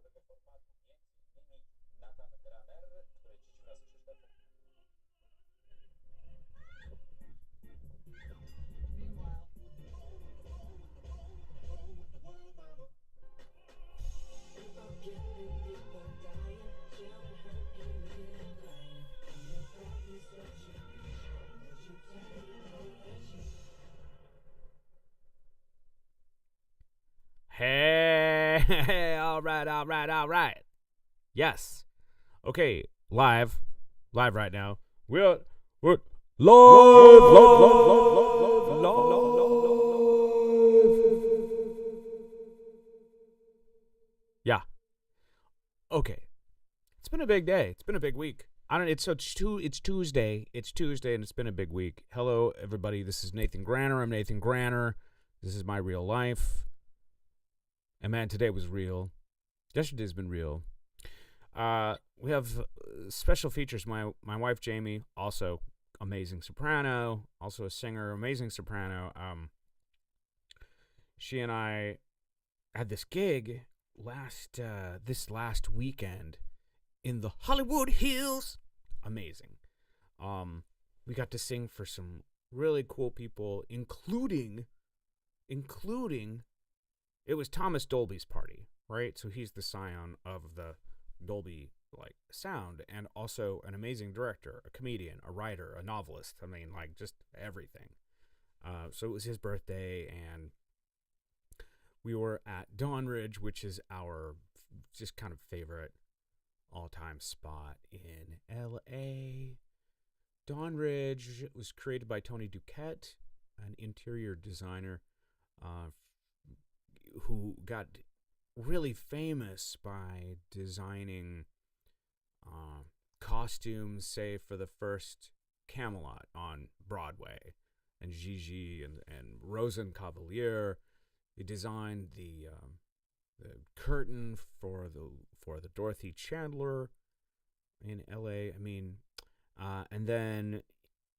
Nathan Granner, który dziś wraz z Krzysztofem. Hey, all right. Yes. Okay, live right now. We're live. Yeah. Okay. It's been a big day. It's been a big week. I don't. It's Tuesday. It's Tuesday, and it's been a big week. Hello, everybody. This is Nathan Granner. I'm Nathan Granner. This is my real life. And man, today was real. Yesterday's been real. We have special features. My wife Jamie, also amazing soprano, also a singer, amazing soprano. She and I had this gig this last weekend in the Hollywood Hills. Amazing. We got to sing for some really cool people, including it was Thomas Dolby's party, right? So he's the scion of the Dolby sound, and also an amazing director, a comedian, a writer, a novelist. I mean, just everything. So it was his birthday, and we were at Dawnridge, which is our just kind of favorite all-time spot in L.A. Dawnridge was created by Tony Duquette, an interior designer who got really famous by designing costumes, say, for the first Camelot on Broadway, and Gigi and Rosencavalier. He designed the curtain for the Dorothy Chandler in L.A. I mean, and then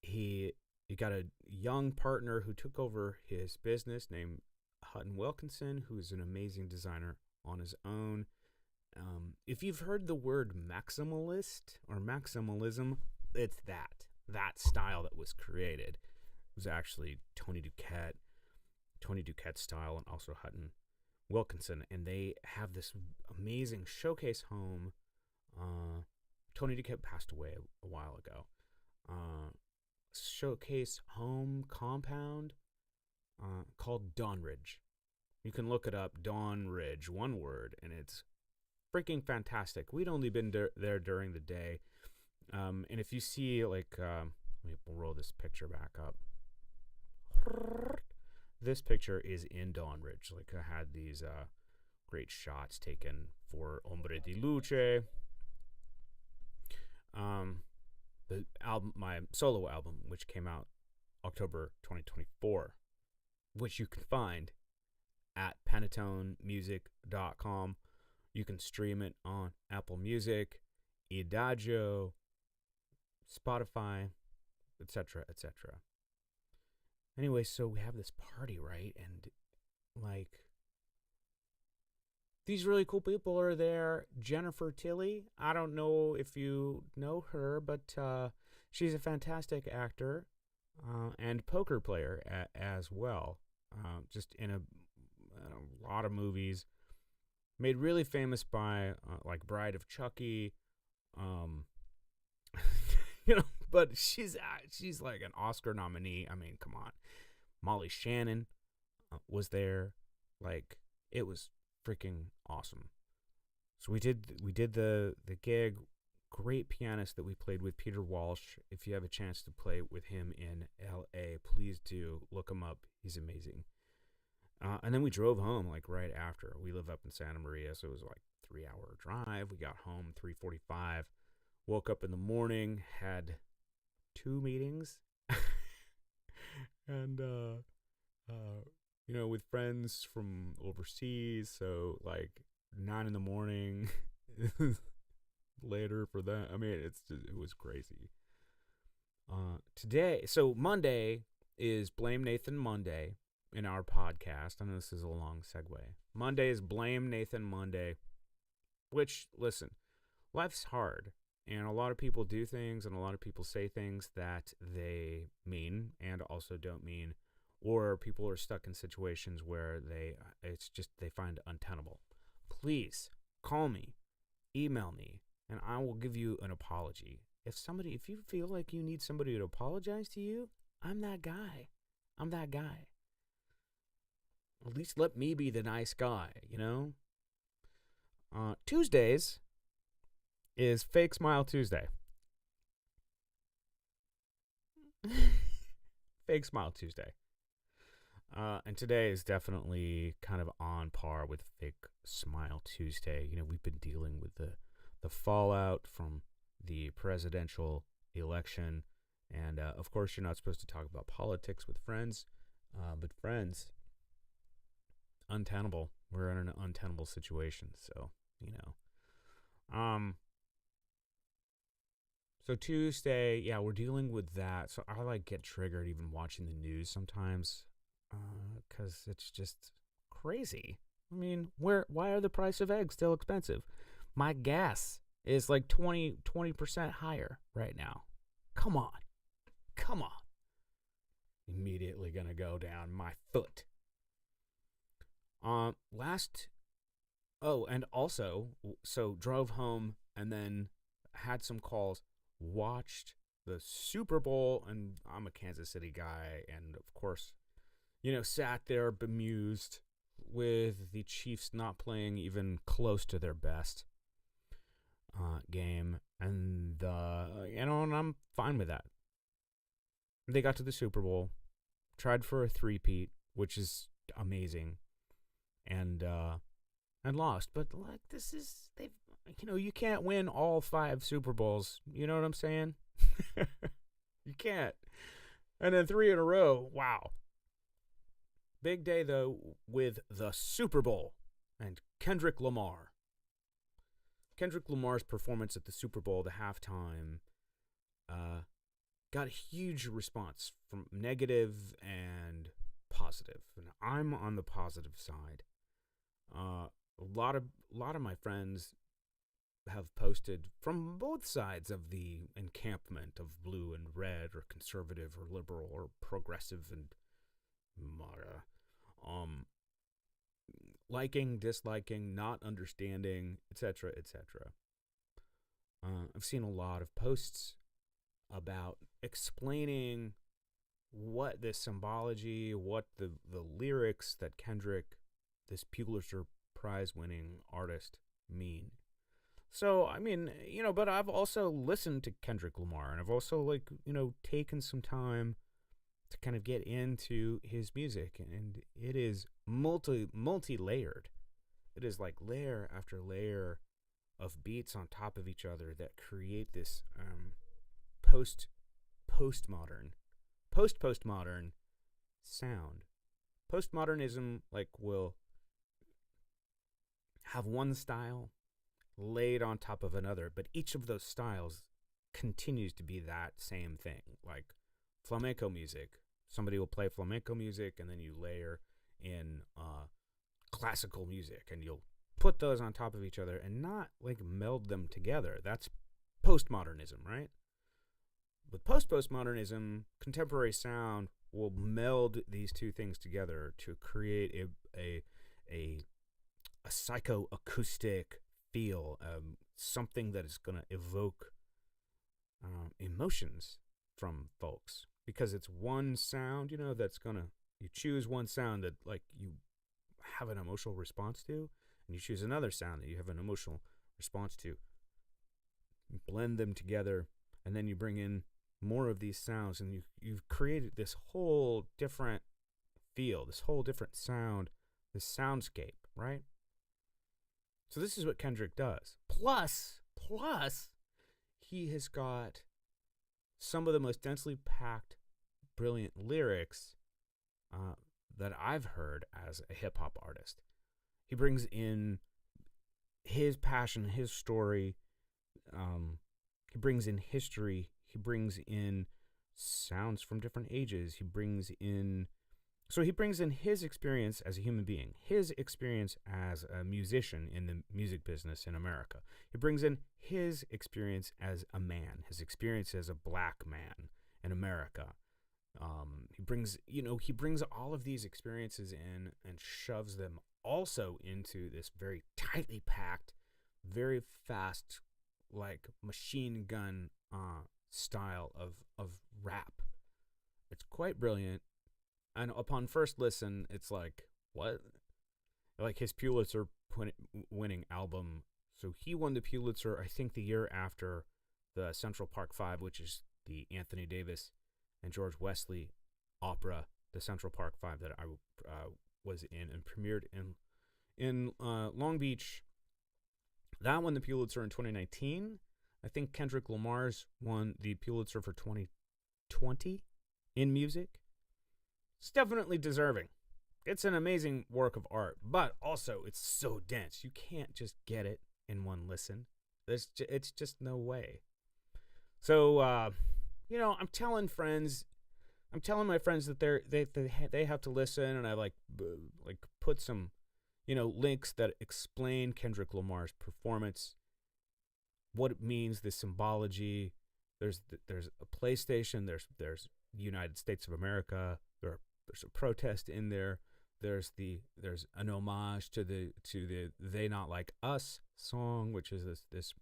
he got a young partner who took over his business named Hutton Wilkinson, who is an amazing designer on his own. If you've heard the word maximalist or maximalism, it's that style that was created. It was actually Tony Duquette's style, and also Hutton Wilkinson, and they have this amazing showcase home. Tony Duquette passed away a while ago. Showcase home compound called Dawnridge. You can look it up, Dawnridge, one word, and it's freaking fantastic. We'd only been there during the day, and if you see we'll roll this picture back up. This picture is in Dawnridge. I had these great shots taken for Ombre di Luce. The album, my solo album, which came out October 2024, which you can find at panetonemusic.com. You can stream it on Apple Music, Idagio, Spotify, etc., etc. Anyway, so we have this party, right? And these really cool people are there. Jennifer Tilly, I don't know if you know her, but she's a fantastic actor and poker player as well. Just in a lot of movies. Made really famous by Bride of Chucky. But she's like an Oscar nominee. I mean, come on. Molly Shannon was there. It was freaking awesome. So we did the gig. Great pianist that we played with, Peter Walsh. If you have a chance to play with him in L.A., please do look him up. He's amazing. And then we drove home right after. We live up in Santa Maria, so it was 3-hour drive. We got home 3:45. Woke up in the morning, had 2 meetings, and with friends from overseas. So 9 in the morning, later for them. I mean, it was crazy. Today, so Monday is Blame Nathan Monday in our podcast. I know this is a long segue. Monday is Blame Nathan Monday. Which, listen, life's hard. And a lot of people do things and a lot of people say things that they mean and also don't mean. Or people are stuck in situations where they find it untenable. Please call me, email me, and I will give you an apology. If you feel like you need somebody to apologize to you, I'm that guy. At least let me be the nice guy, you know? Tuesdays is Fake Smile Tuesday. Fake Smile Tuesday. And today is definitely kind of on par with Fake Smile Tuesday. You know, we've been dealing with the fallout from the presidential election. And, of course, you're not supposed to talk about politics with friends. But friends, untenable. We're in an untenable situation. So, you know. So Tuesday, yeah, we're dealing with that. So I get triggered even watching the news sometimes. Because it's just crazy. I mean, why are the price of eggs still expensive? My gas is like 20% higher right now. Come on. Immediately gonna go down my foot. And also, so drove home and then had some calls, watched the Super Bowl, and I'm a Kansas City guy, and of course, you know, sat there bemused with the Chiefs not playing even close to their best game. And, and I'm fine with that. They got to the Super Bowl, tried for a three-peat, which is amazing, and lost. But, like, you can't win all 5 Super Bowls. You know what I'm saying? You can't. And then 3 in a row. Wow. Big day, though, with the Super Bowl and Kendrick Lamar. Kendrick Lamar's performance at the Super Bowl, the halftime, got a huge response from negative and positive. And I'm on the positive side. A lot of my friends have posted from both sides of the encampment of blue and red, or conservative or liberal or progressive and MAGA. Liking, disliking, not understanding, etc., etc. I've seen a lot of posts about explaining what this symbology, what the lyrics that Kendrick, this Pulitzer Prize-winning artist, mean. So, I mean, you know, but I've also listened to Kendrick Lamar, and I've also, taken some time to kind of get into his music, and it is multi-layered. It is like layer after layer of beats on top of each other that create this postmodern sound. Postmodernism will have one style laid on top of another, but each of those styles continues to be that same thing. Like flamenco music, somebody will play flamenco music, and then you layer in classical music, and you'll put those on top of each other and not meld them together. That's postmodernism, right? With postmodernism, contemporary sound will meld these two things together to create a psychoacoustic feel, something that is going to evoke emotions from folks, because it's one sound, that's going to, you choose one sound that you have an emotional response to, and you choose another sound that you have an emotional response to. You blend them together, and then you bring in more of these sounds, and you've created this whole different feel, this whole different sound, this soundscape, right? So this is what Kendrick does. Plus, he has got some of the most densely packed, brilliant lyrics that I've heard as a hip-hop artist. He brings in his passion, his story. He brings in history. He brings in sounds from different ages. He brings in So he brings in his experience as a human being, his experience as a musician in the music business in America. He brings in his experience as a man, his experience as a black man in America. He brings all of these experiences in and shoves them also into this very tightly packed, very fast, like machine gun style of rap. It's quite brilliant. And upon first listen, it's like, what? Like his Pulitzer winning album. So he won the Pulitzer, I think, the year after the Central Park Five, which is the Anthony Davis and George Wesley opera, the Central Park Five that I was in and premiered in Long Beach. That won the Pulitzer in 2019. I think Kendrick Lamar's won the Pulitzer for 2020 in music. It's definitely deserving. It's an amazing work of art, but also it's so dense. You can't just get it in one listen. It's just no way. So, I'm telling my friends that they have to listen, and I like put some, links that explain Kendrick Lamar's performance, what it means, the symbology. There's a PlayStation. There's the United States of America. There's a protest in there. There's an homage to the "They Not Like Us" song, which is this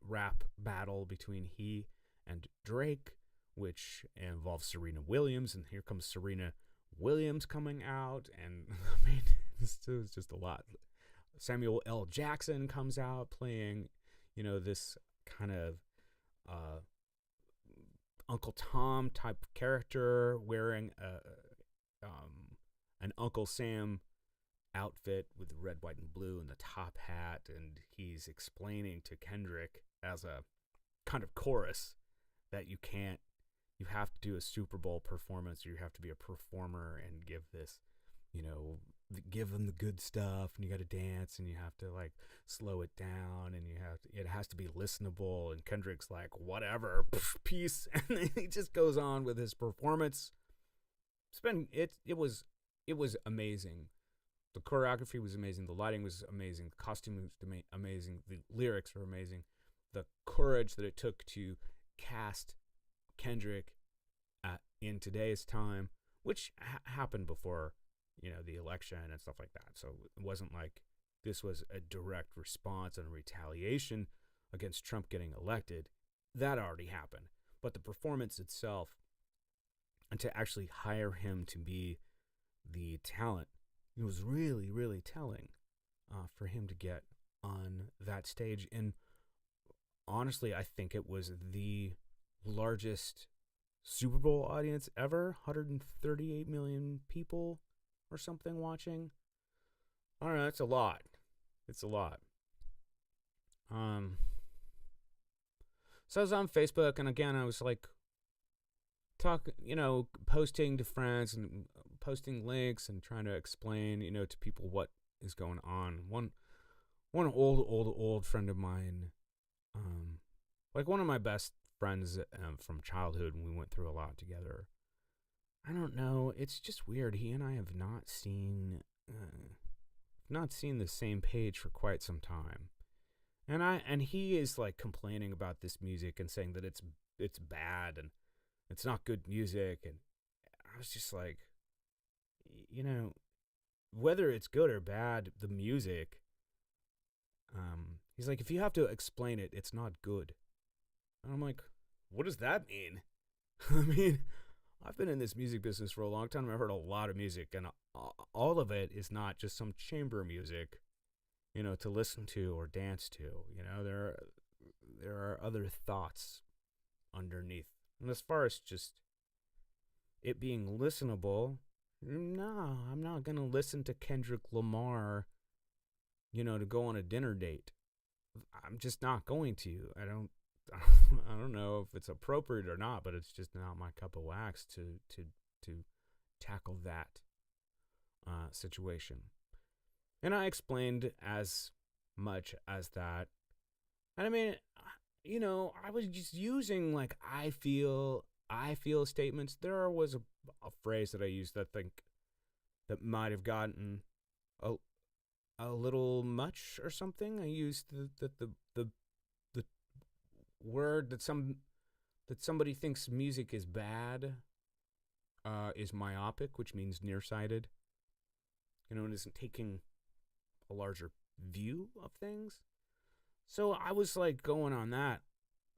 rap battle between he and Drake, which involves Serena Williams, and here comes Serena Williams coming out, and I mean, it's just a lot. Samuel L. Jackson comes out playing, this kind of Uncle Tom type character, wearing an Uncle Sam outfit with the red, white, and blue and the top hat, and he's explaining to Kendrick as a kind of chorus that you have to do a Super Bowl performance, or you have to be a performer and give this, give them the good stuff, and you got to dance, and you have to like slow it down, and it has to be listenable. And Kendrick's like, whatever, peace, and then he just goes on with his performance. It was amazing. The choreography was amazing. The lighting was amazing. The costume was amazing. The lyrics were amazing. The courage that it took to cast Kendrick in today's time, which happened before, the election and stuff like that. So it wasn't like this was a direct response and retaliation against Trump getting elected. That already happened. But the performance itself, and to actually hire him to be the talent, it was really, really telling for him to get on that stage. And honestly, I think it was the largest Super Bowl audience ever, 138 million people or something watching. I don't know, it's a lot. So I was on Facebook, and again, I was like posting to friends and posting links and trying to explain, to people what is going on. One old friend of mine, like one of my best friends from childhood, and we went through a lot together. I don't know. It's just weird. He and I have not seen the same page for quite some time, and he is like complaining about this music and saying that it's bad and it's not good music. And I was just like, whether it's good or bad, the music. He's like, if you have to explain it, it's not good. And I'm like, what does that mean? I mean, I've been in this music business for a long time. I've heard a lot of music, and all of it is not just some chamber music, to listen to or dance to. There are other thoughts underneath. And as far as just it being listenable, no, I'm not going to listen to Kendrick Lamar, to go on a dinner date. I'm just not going to. I don't know if it's appropriate or not, but it's just not my cup of wax to tackle that situation. And I explained as much as that. And I mean, I was just using like I feel statements. There was a phrase that I used that I think that might have gotten a, a little much or something. I used the word that somebody thinks music is bad is myopic, which means nearsighted. It isn't taking a larger view of things. So I was like going on that.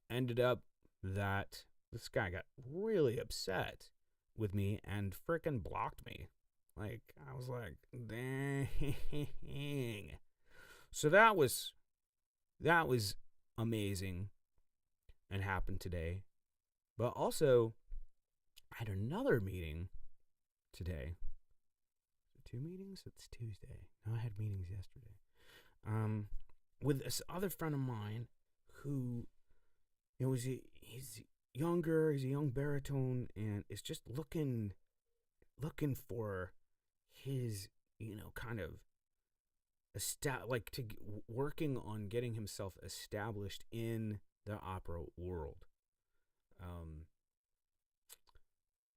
Ended up that this guy got really upset with me and frickin' blocked me. Like, I was like, dang. So that was amazing and happened today. But also, I had another meeting today. 2 meetings? It's Tuesday. No, I had meetings yesterday. With this other friend of mine who, he's younger, he's a young baritone, and is just looking for his, kind of working on getting himself established in the opera world.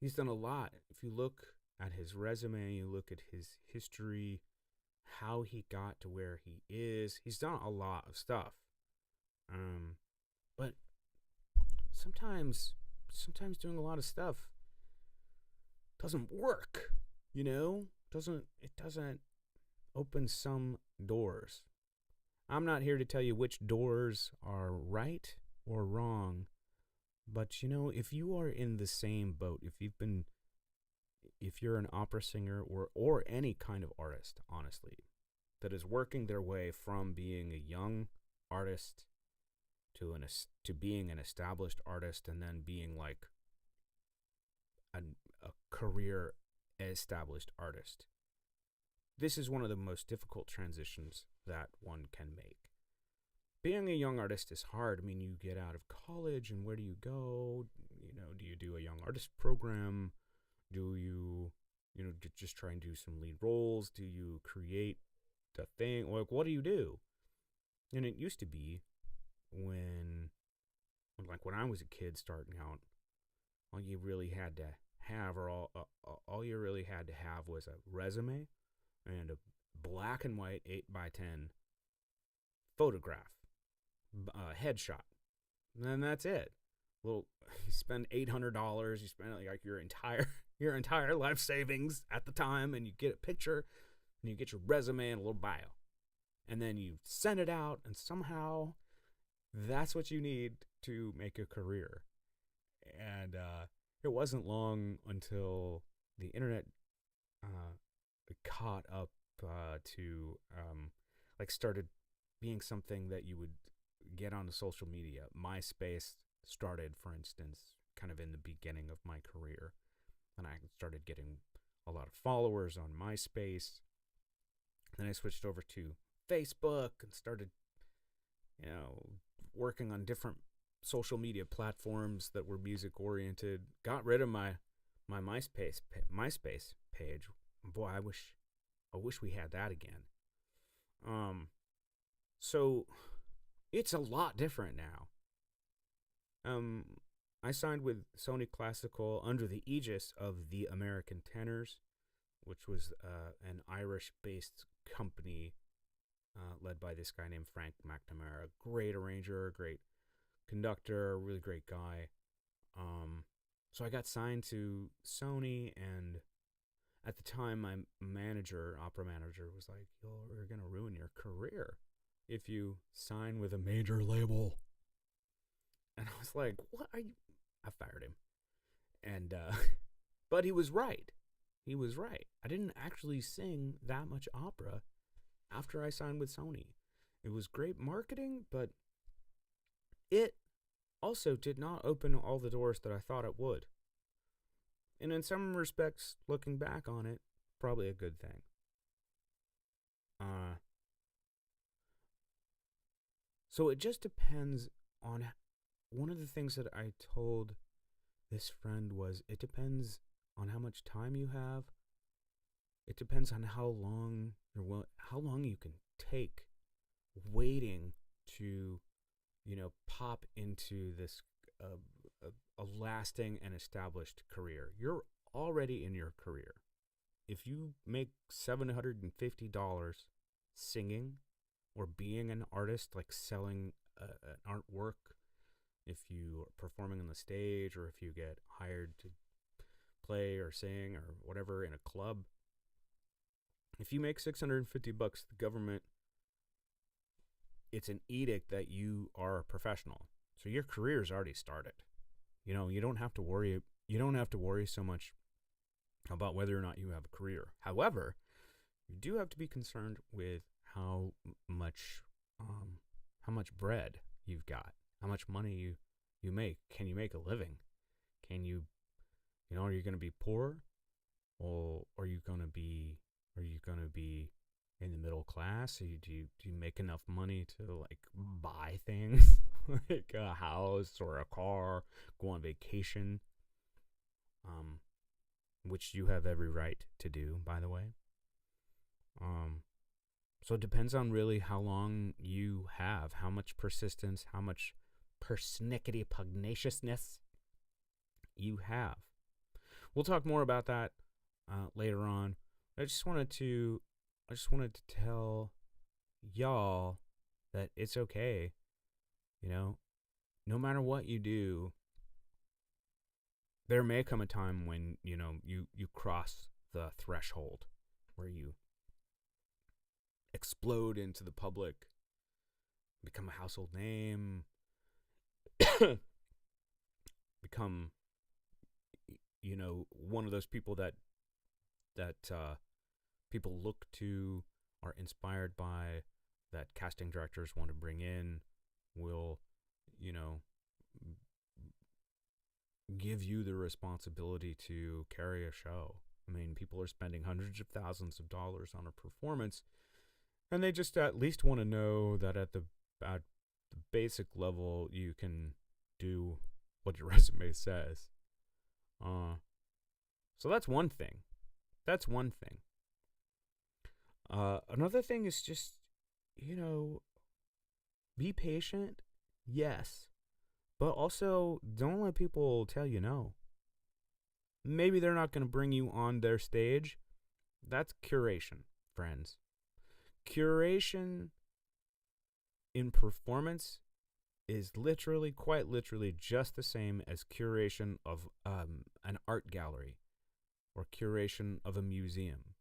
He's done a lot. If you look at his resume, you look at his history, how he got to where he is, he's done a lot of stuff. But sometimes doing a lot of stuff doesn't work, It doesn't open some doors. I'm not here to tell you which doors are right or wrong, but if you are in the same boat, if you're an opera singer or any kind of artist, honestly, that is working their way from being a young artist to being an established artist and then being like a career established artist. This is one of the most difficult transitions that one can make. Being a young artist is hard. I mean, you get out of college and where do you go? Do you do a young artist program? Do you, just try and do some lead roles? Do you create the thing? Like, what do you do? And it used to be when I was a kid starting out, all you really had to have, was a resume and a black and white 8x10 photograph, headshot, and then that's it. Well, you spend $800, you spend like your entire life savings at the time, and you get a picture, and you get your resume and a little bio, and then you send it out, and somehow that's what you need to make a career. And it wasn't long until the internet caught up to started being something that you would get onto social media. MySpace started, for instance, kind of in the beginning of my career, and I started getting a lot of followers on MySpace. Then I switched over to Facebook and started, working on different social media platforms that were music oriented. Got rid of my MySpace page. Boy, I wish we had that again. So it's a lot different now. I signed with Sony Classical under the aegis of the American Tenors, which was an Irish-based company led by this guy named Frank McNamara. Great arranger, great conductor, really great guy. So I got signed to Sony, and at the time, my opera manager, was like, "You're going to ruin your career if you sign with a major label." And I was like, "What are you?" I fired him. And, but he was right. He was right. I didn't actually sing that much opera after I signed with Sony. It was great marketing, but it also did not open all the doors that I thought it would. And in some respects, looking back on it, probably a good thing. So it just depends on, one of the things that I told this friend was, it depends on how much time you have. It depends on how long you can take waiting to, pop into this a lasting and established career. You're already in your career if you make $750 singing or being an artist, like selling an artwork, if you are performing on the stage, or if you get hired to play or sing or whatever in a club, if you make $650, the government, it's an edict that you are a professional. So your career's already started. You know, you don't have to worry so much about whether or not you have a career. However, you do have to be concerned with how much bread you've got, how much money you make. Can you make a living? Can you, are you going to be poor, or are you going to be in the middle class? Do you make enough money to like buy things like a house or a car, go on vacation, which you have every right to do, by the way. So it depends on really how long you have, how much persistence, how much persnickety pugnaciousness you have. We'll talk more about that later on. I just wanted to tell y'all that it's okay. No matter what you do, there may come a time when, you cross the threshold where you explode into the public, become a household name, become, one of those people that people look to, are inspired by, that casting directors want to bring in, will, give you the responsibility to carry a show. I mean, people are spending hundreds of thousands of dollars on a performance, and they just at least want to know that at the basic level, you can do what your resume says. So that's one thing. Another thing is just, be patient, yes, but also don't let people tell you no. Maybe they're not going to bring you on their stage. That's curation, friends. Curation in performance is quite literally just the same as curation of an art gallery or curation of a museum.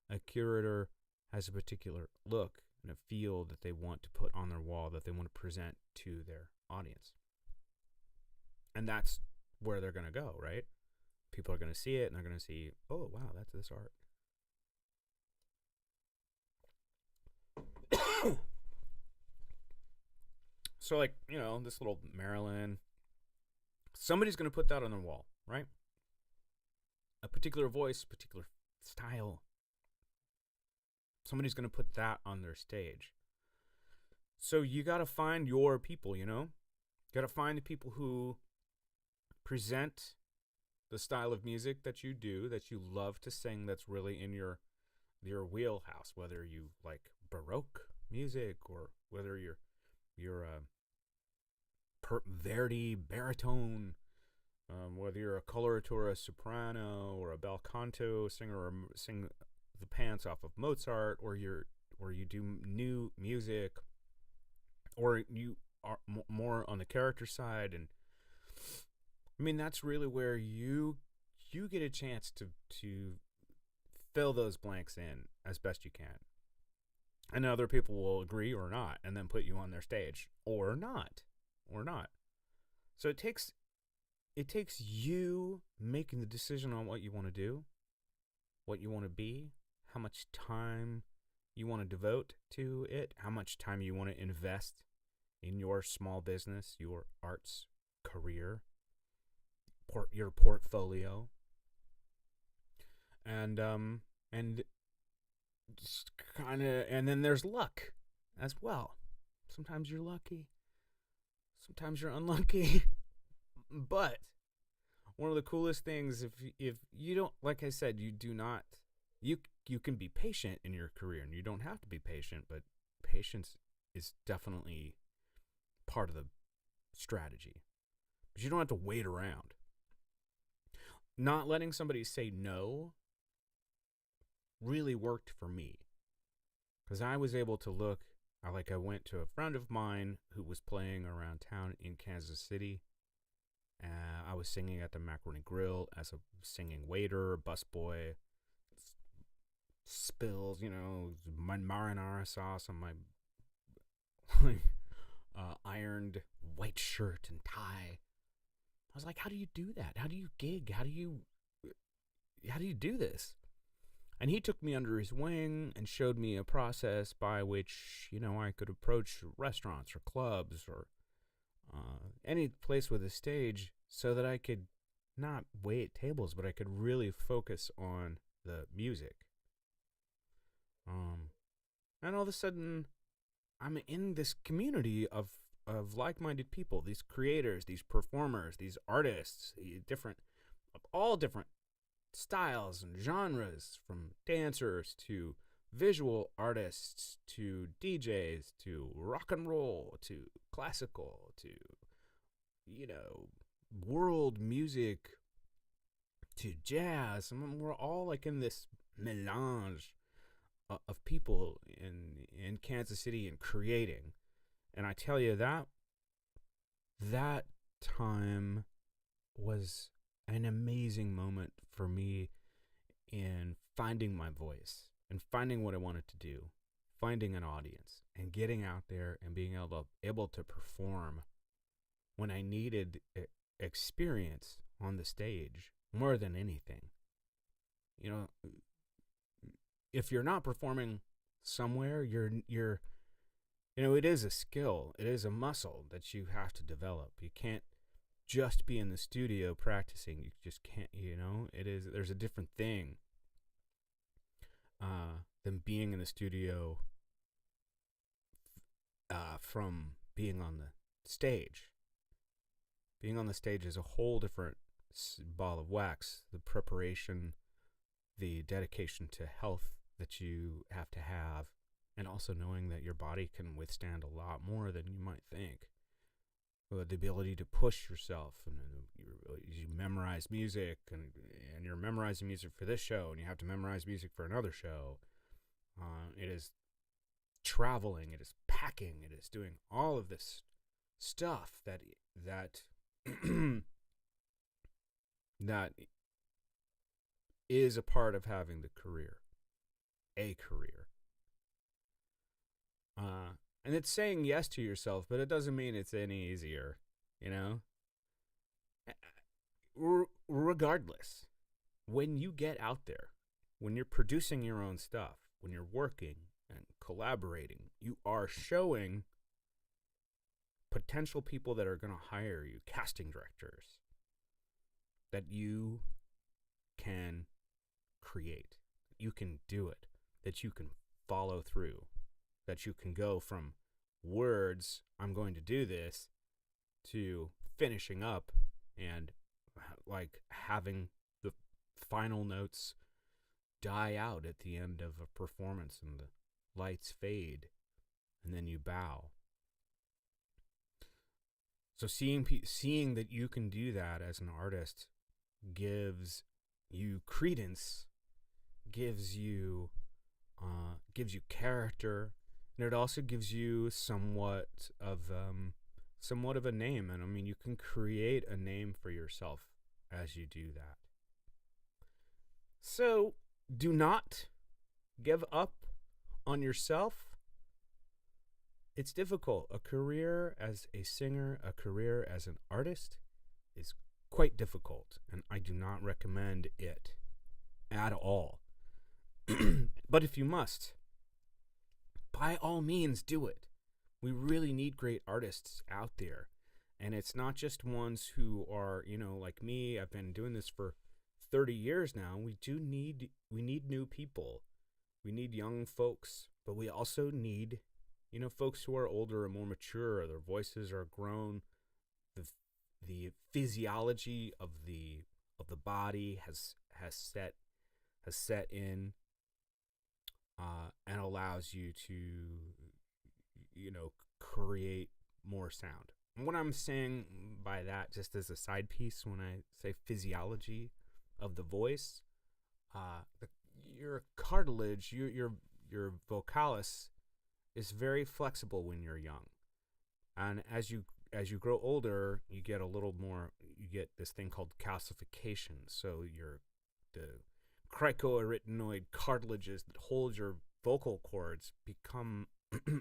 A curator has a particular look and a feel that they want to put on their wall, that they want to present to their audience. And that's where they're going to go, right? People are going to see it, and they're going to see, oh, wow, that's this art. So, like, this little Marilyn, somebody's going to put that on their wall, right? A particular voice, particular style. Somebody's going to put that on their stage. So you got to find your people, You got to find the people who present the style of music that you do, that you love to sing, that's really in your wheelhouse, whether you like Baroque music or whether you're Verdi baritone, whether you're a coloratura soprano or a bel canto singer, or sing the pants off of Mozart, or you do new music, or you are more on the character side. And I mean, that's really where you get a chance to fill those blanks in as best you can. And other people will agree or not, and then put you on their stage, or not. So it takes you making the decision on what you want to do, what you want to be, how much time you want to devote to it, how much time you want to invest in your small business, your arts career, your portfolio, and just kind of, and then there's luck as well. Sometimes you're lucky, sometimes you're unlucky. But one of the coolest things, if you don't, like I said, you can be patient in your career, and you don't have to be patient, but patience is definitely part of the strategy. But you don't have to wait around. Not letting somebody say no really worked for me. Because I was able to look, I went to a friend of mine who was playing around town in Kansas City. I was singing at the Macaroni Grill as a singing waiter, busboy. Spills, my marinara sauce on my ironed white shirt and tie. I was like, how do you do that? How do you gig? How do you do this? And he took me under his wing and showed me a process by which, I could approach restaurants or clubs or any place with a stage so that I could not wait tables, but I could really focus on the music. And all of a sudden, I'm in this community of like-minded people, these creators, these performers, these artists, all different styles and genres, from dancers to visual artists to DJs to rock and roll to classical to, world music to jazz. We're all like in this melange of people in Kansas City and creating. And I tell you, that time was an amazing moment for me in finding my voice and finding what I wanted to do, finding an audience and getting out there and being able to perform when I needed experience on the stage more than anything. If you're not performing somewhere, you're it is a skill. It is a muscle that you have to develop. You can't just be in the studio practicing. You just can't, there's a different thing than being in the studio from being on the stage. Being on the stage is a whole different ball of wax. The preparation, the dedication to health that you have to have, and also knowing that your body can withstand a lot more than you might think. The ability to push yourself, and you memorize music, and you're memorizing music for this show, and you have to memorize music for another show. It is traveling, it is packing, it is doing all of this stuff that that is a part of having a career. And it's saying yes to yourself, but it doesn't mean it's any easier, Regardless, when you get out there, when you're producing your own stuff, when you're working and collaborating, you are showing potential people that are going to hire you, casting directors, that you can create, that you can do it, that you can follow through, that you can go from words, I'm going to do this, to finishing up and like having the final notes die out at the end of a performance and the lights fade and then you bow. So seeing that you can do that as an artist gives you credence, gives you character, and it also gives you somewhat of a name. And I mean, you can create a name for yourself as you do that. So do not give up on yourself. It's difficult. A career as a singer, a career as an artist is quite difficult, and I do not recommend it at all. But if you must, by all means, do it. We really need great artists out there. And it's not just ones who are, like me. I've been doing this for 30 years now. We need new people. We need young folks, but we also need, folks who are older and more mature. Their voices are grown. The physiology of the body has set in, and allows you to, create more sound. And what I'm saying by that, just as a side piece, when I say physiology of the voice, your cartilage, your vocalis is very flexible when you're young. And as you grow older, you get a little more, you get this thing called calcification. So the cricoarytenoid cartilages that hold your vocal cords become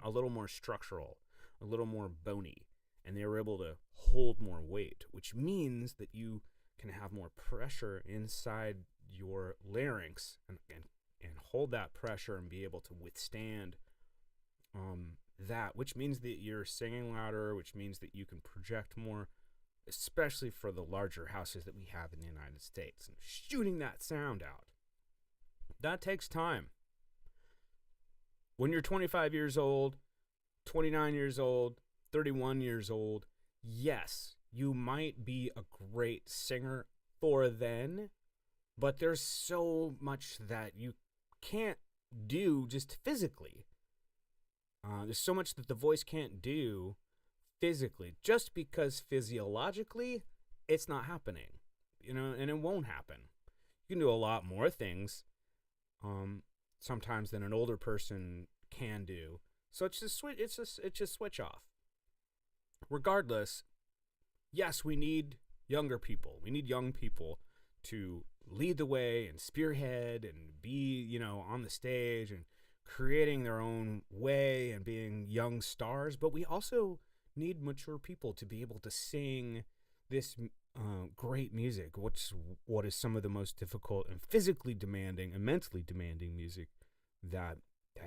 a little more structural, a little more bony, and they're able to hold more weight, which means that you can have more pressure inside your larynx and hold that pressure and be able to withstand that, which means that you're singing louder, which means that you can project more, especially for the larger houses that we have in the United States, and shooting that sound out. That takes time. When you're 25 years old, 29 years old, 31 years old, yes, you might be a great singer for then, but there's so much that you can't do just physically. There's so much that the voice can't do physically, just because physiologically it's not happening, and it won't happen. You can do a lot more things sometimes than an older person can do. So it's just switch off. Regardless, yes, we need younger people. We need young people to lead the way and spearhead and be, on the stage and creating their own way and being young stars. But we also need mature people to be able to sing this great music, what is some of the most difficult and physically demanding and mentally demanding music that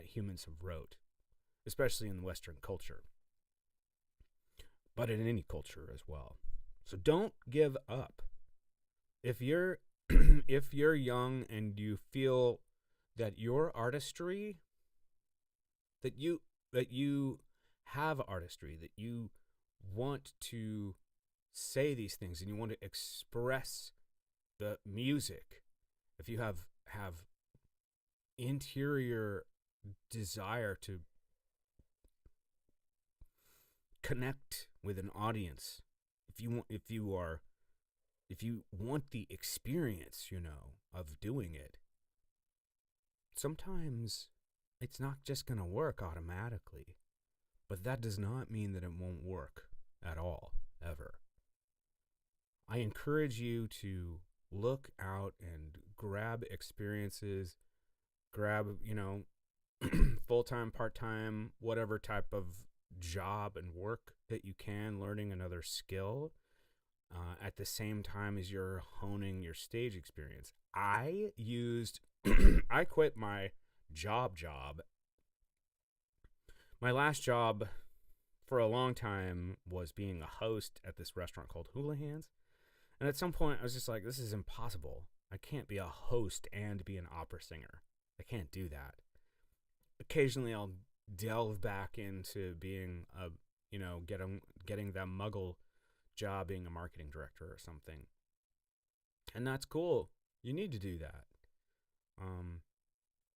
humans have wrote, especially in the Western culture, but in any culture as well. So don't give up. If you're if you're young and you feel that your artistry, that you have artistry, that you want to say these things and you want to express the music, if you have interior desire to connect with an audience, if you want the experience, of doing it, sometimes it's not just going to work automatically, but that does not mean that it won't work at all, ever. I encourage you to look out and grab experiences, grab, full-time, part-time, whatever type of job and work that you can, learning another skill at the same time as you're honing your stage experience. I quit my job. My last job for a long time was being a host at this restaurant called Hula Hands. And at some point I was just like, this is impossible. I can't be a host and be an opera singer. I can't do that. Occasionally I'll delve back into being getting that muggle job, being a marketing director or something. And that's cool. You need to do that.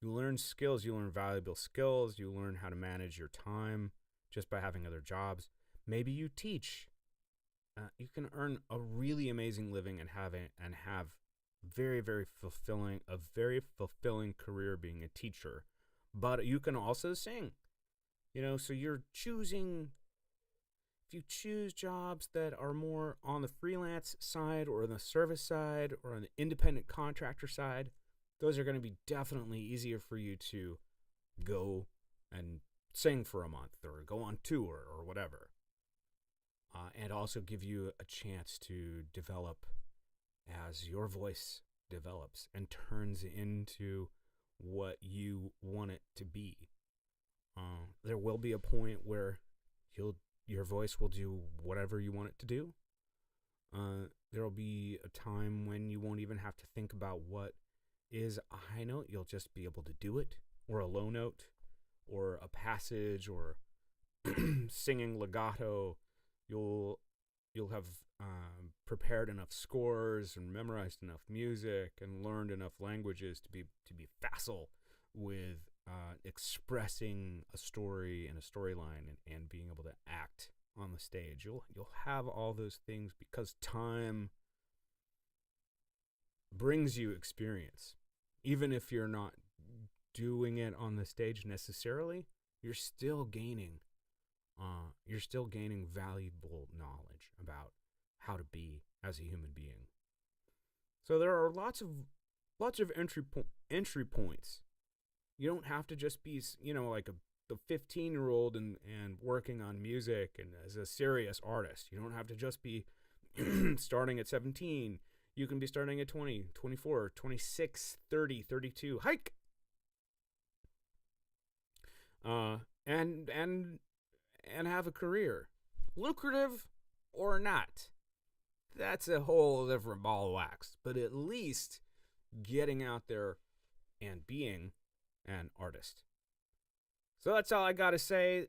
You learn skills, you learn valuable skills, you learn how to manage your time just by having other jobs. Maybe you teach. You can earn a really amazing living and have very, very fulfilling career being a teacher. But you can also sing. So you're choosing, if you choose jobs that are more on the freelance side or the service side or on the independent contractor side, those are going to be definitely easier for you to go and sing for a month or go on tour or whatever. And also give you a chance to develop as your voice develops and turns into what you want it to be. There will be a point where your voice will do whatever you want it to do. There will be a time when you won't even have to think about what is a high note. You'll just be able to do it, or a low note, or a passage, or singing legato. You'll have prepared enough scores and memorized enough music and learned enough languages to be facile with expressing a story and a storyline and being able to act on the stage. You'll have all those things because time brings you experience. even if you're not doing it on the stage necessarily, you're still gaining valuable knowledge about how to be as a human being. So there are lots of entry points. You don't have to just be, like the 15-year-old and working on music and as a serious artist. You don't have to just be starting at 17. You can be starting at 20, 24, 26, 30, 32. Hike. And have a career, lucrative or not. That's a whole different ball of wax. But at least getting out there and being an artist. So that's all I got to say.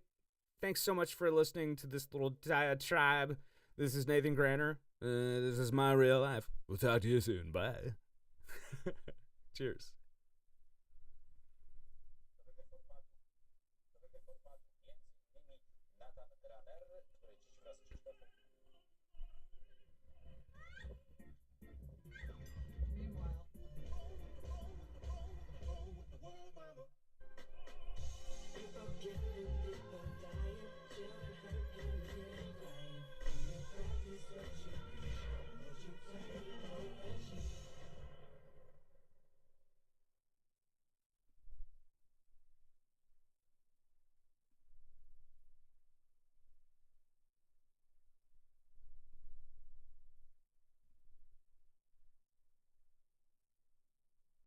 Thanks so much for listening to this little diatribe. This is Nathan Granner. This is my real life. We'll talk to you soon. Bye. Cheers.